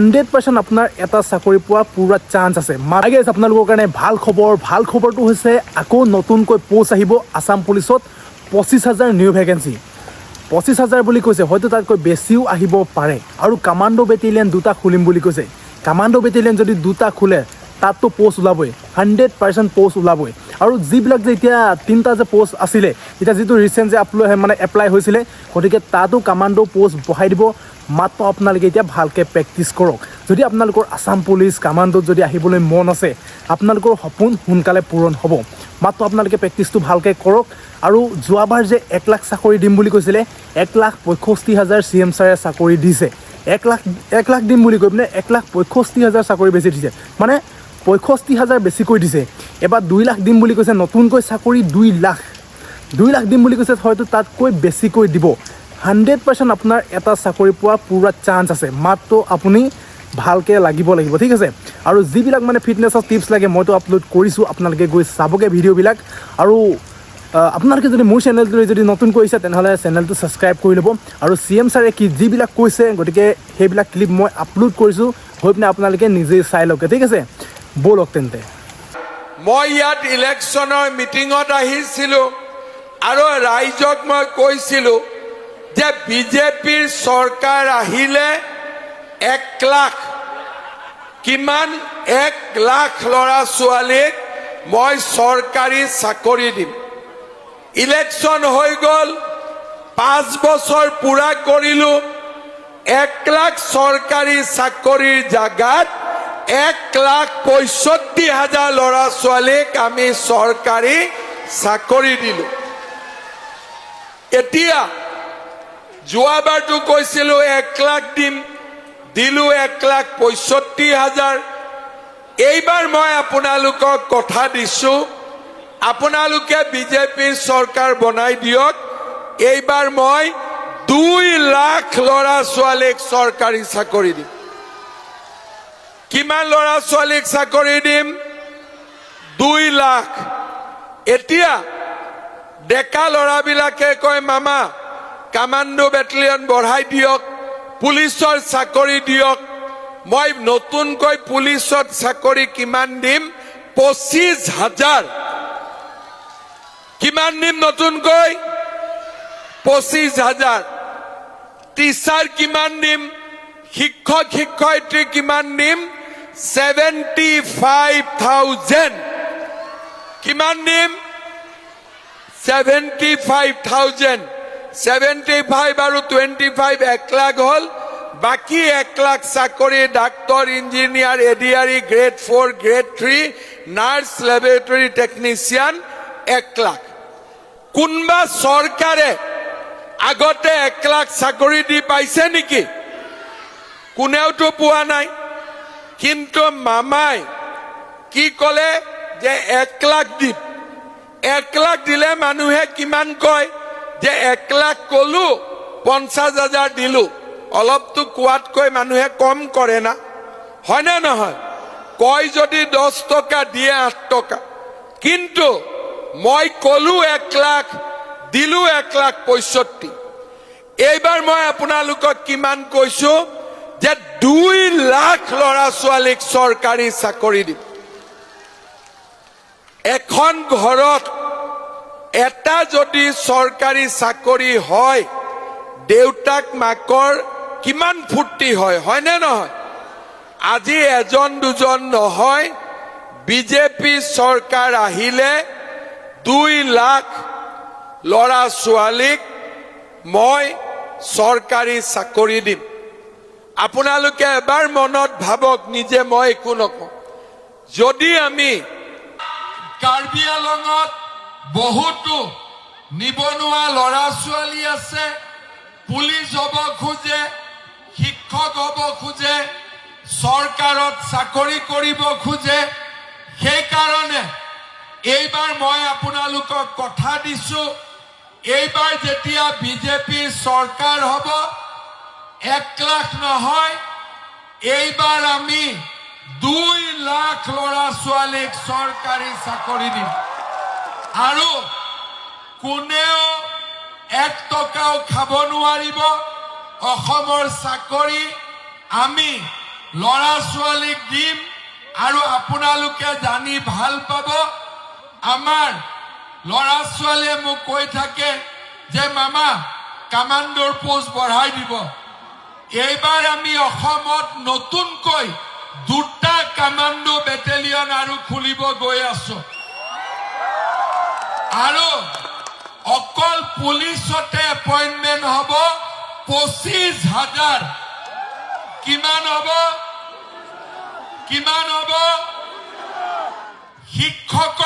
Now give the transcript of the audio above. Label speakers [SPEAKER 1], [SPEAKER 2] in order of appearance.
[SPEAKER 1] 100% আপোনাৰ এটা চাকৰি পোৱা পুৰা চান্স আছে। গাইজ আপোনালোকৰ কাৰণে ভাল খবৰটো হৈছে আকৌ নতুনকৈ পোষ্ট আহিব আসাম পুলিচত 25,000 নিউ ভেকেঞ্চি। 25,000 বুলি কৈছে, হয়তো তাতকৈ বেছিও আহিব পাৰে। আৰু কামাণ্ডো বেটেলিয়ন 2টা খুলিম বুলি কৈছে। কামাণ্ডো বেটেলিয়ন যদি 2টা খোলে তাততো পোষ্ট ওলাবই, 100% পোষ্ট ওলাবই। আৰু যিবিলাক যে এতিয়া 3টা যে পোষ্ট আছিলে, এতিয়া যিটো ৰিচেণ্ট যে এপ্লাই হৈছিলে, গতিকে তাতো কামাণ্ডো পোষ্ট বহাই দিব। মাত্ৰ আপোনালোকে এতিয়া ভালকৈ প্ৰেক্টিছ কৰক। যদি আপোনালোকৰ আসাম পুলিচ কামাণ্ডোত যদি আহিবলৈ মন আছে, আপোনালোকৰ সপোন সোনকালে পূৰণ হ'ব। মাত্ৰ আপোনালোকে প্ৰেক্টিছটো ভালকৈ কৰক। আৰু যোৱাবাৰ যে 1 লাখ চাকৰি দিম বুলি কৈছিলে, 1,65,000 CM ছাৰে চাকৰি দিছে। 1 লাখ দিম বুলি কৈ পিনে 1,65,000 চাকৰি বেছি দিছে, মানে 65,000 বেছিকৈ দিছে। এবাৰ 2 লাখ দিম বুলি কৈছে, নতুনকৈ চাকৰি 2 লাখ দিম বুলি কৈছে, হয়তো তাতকৈ বেছিকৈ দিব। 100% আপোনাৰ এটা চাকৰি পোৱা পুৰা চান্স আছে, মাত্ৰ আপুনি ভালকৈ লাগিব, ঠিক আছে। আৰু যিবিলাক ফিটনেছৰ টিপছ লাগে মইতো আপলোড কৰিছোঁ, আপোনালোকে গৈ চাবগৈ ভিডিঅ'বিলাক। আৰু আপোনালোকে যদি মোৰ চেনেলটো যদি নতুন কৰিছে তেনেহ'লে চেনেলটো ছাবস্ক্ৰাইব কৰি ল'ব। আৰু CM ছাৰে যিবিলাক কৈছে, গতিকে সেইবিলাক ক্লিপ মই আপলোড কৰিছোঁ, হৈ পিনে আপোনালোকে নিজেই চাই লওক, ঠিক আছে। ব'লক তেন্তে।
[SPEAKER 2] মই ইয়াত ইলেকশ্যনৰ মিটিঙত আহিছিলোঁ আৰু ৰাইজক মই কৈছিলোঁ যে বিজেপিৰ চৰকাৰ আহিলে 1 লাখ কিমান 1 লাখ ল'ৰা ছোৱালীক মই চৰকাৰী চাকৰি দিম। ইলেকশ্যন হৈ গ'ল, 5 বছৰ পূৰা কৰিলোঁ। 1 লাখ চৰকাৰী চাকৰিৰ জাগাত 1,65,000 ল'ৰা ছোৱালীক আমি চৰকাৰী চাকৰি দিলোঁ। এতিয়া যোৱাবাৰটো কৈছিলোঁ 1 লাখ দিলোঁ 1,65,000। এইবাৰ মই আপোনালোকক কথা দিছোঁ, আপোনালোকে বিজেপিৰ চৰকাৰ বনাই দিয়ক। এইবাৰ মই 2 লাখ ল'ৰা ছোৱালীক চৰকাৰী চাকৰি দিম। কিমান ল'ৰা ছোৱালীক চাকৰি দিম? 2 লাখ। এতিয়া ডেকা ল'ৰাবিলাকে কয়, মামা কামাণ্ডো বেটেলিয়ন বঢ়াই দিয়ক, পুলিচৰ চাকৰি দিয়ক। মই নতুনকৈ পুলিচত চাকৰি কিমান দিম? 25,000। কিমান দিম নতুনকৈ? 25,000। টিচাৰ কিমান দিম? শিক্ষক শিক্ষয়িত্ৰী কিমান দিম? 75,000। কিমান দিম? 75,000। 75 আৰু 25 1 লাখ হ'ল। বাকী 1 লাখ চাকৰি doctor, engineer, ADRE, grade 4, grade 3, nurse, laboratory technician 1 lakh. কোনবা চৰকাৰে আগতে 1 লাখ চাকৰি দি পাইছে নেকি? কোনেওতো পোৱা নাই। কিন্তু মামাই কি ক'লে যে 1 লাখ দিম। 1 লাখ দিলে মানুহে কিমান কয় যে 1 লাখ ক'লো 50,000 দিলোঁ। অলপতো কোৱাতকৈ মানুহে কম কৰে না, হয়নে নহয়? কয় যদি 10 টকা দিয়ে 8 টকা। কিন্তু মই ক'লো 1 লাখ, দিলোঁ 1,65,000। এইবাৰ মই আপোনালোকক কিমান কৈছোঁ যে 2 লাখ ল'ৰা ছোৱালীক চৰকাৰী চাকৰি দিম। এখন ঘৰত এটা যদি চৰকাৰী চাকৰি হয়, দেউতাক মাকৰ কিমান ফূৰ্তি হয়, হয়নে নহয়? আজি এজন দুজন নহয়, বিজেপি চৰকাৰ আহিলে 2 লাখ ল'ৰা ছোৱালীক মই চৰকাৰী চাকৰি দিম। আপোনালোকে এবাৰ মনত ভাবক, নিজে মই একো নকওঁ। যদি আমি কাৰ্বি আংলঙত বহুতো নিবনুৱা ল'ৰা ছোৱালী আছে, পুলিচ হ'ব খোজে, শিক্ষক হ'ব খোজে, চৰকাৰত চাকৰি কৰিব খোজে। সেইকাৰণে এইবাৰ মই আপোনালোকক কথা দিছোঁ, এইবাৰ যেতিয়া বিজেপিৰ চৰকাৰ হ'ব 1 লাখ নহয়, এইবাৰ আমি 2 লাখ ল'ৰা ছোৱালীক চৰকাৰী চাকৰি দিম। আৰু কোনেও 1 টকাও খাব নোৱাৰিব। অসমৰ চাকৰি আমি ল'ৰা ছোৱালীক দিম আৰু আপোনালোকে জানি ভাল পাব। আমাৰ ল'ৰা ছোৱালীয়ে মোক কৈ থাকে যে মামা কামাণ্ডোৰ পোষ্ট বঢ়াই দিব। এইবাৰ আমি অসমত নতুনকৈ 2টা কামাণ্ডো বেটেলিয়ন আৰু খুলিব গৈ আছো। আৰু অকল পুলিচতে এপইণ্টমেণ্ট হ'ব 25,000। কিমান হ'ব? কিমান হ'ব? শিক্ষক